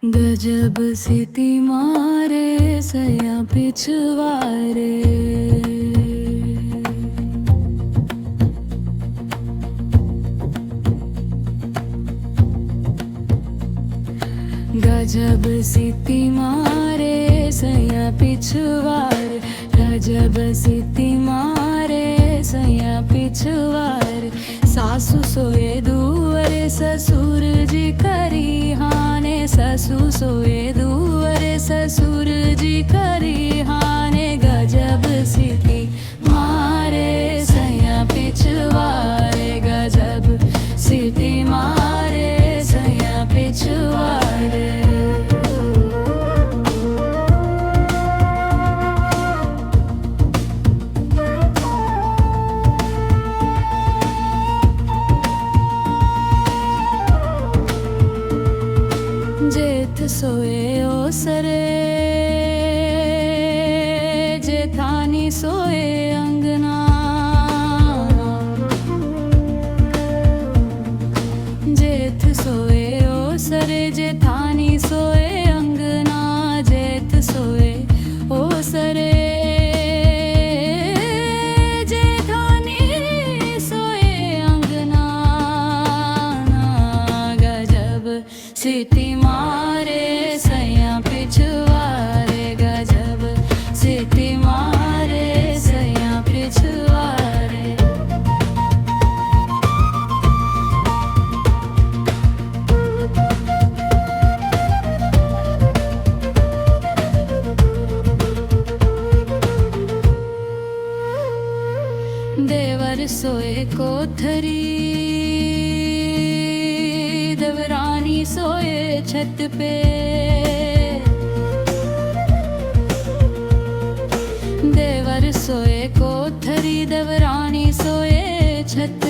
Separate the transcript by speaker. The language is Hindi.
Speaker 1: गजब स्थिति मारे सया पिछवारे। गजब स्थिति मारे सया पिछवारे। गजब स्थिति मारे सया पिछवारे। सासू सोए दुअरे ससुर जी करी हाने। ससु सोए दुअरे ससुर जी करी हाने। गजब स्थिति मारे सया पिछवारे। गजब स्थिति मारे सया पिछवारे। जेठ सोए ओसरे जेठानी सोए अंगना। जेठ सोए ओसरे जेठानी सोए अंगना। जेठ सोए ओसरे जेठानी सोए अंगना। गजब स्थिति मारे सया पिछवारे। गजब स्थिति मारे सया पिछवारे। देवर सोए कोठरी देवरानी सोए छत पे। देवर सोए कोठरी देवरानी सोए छत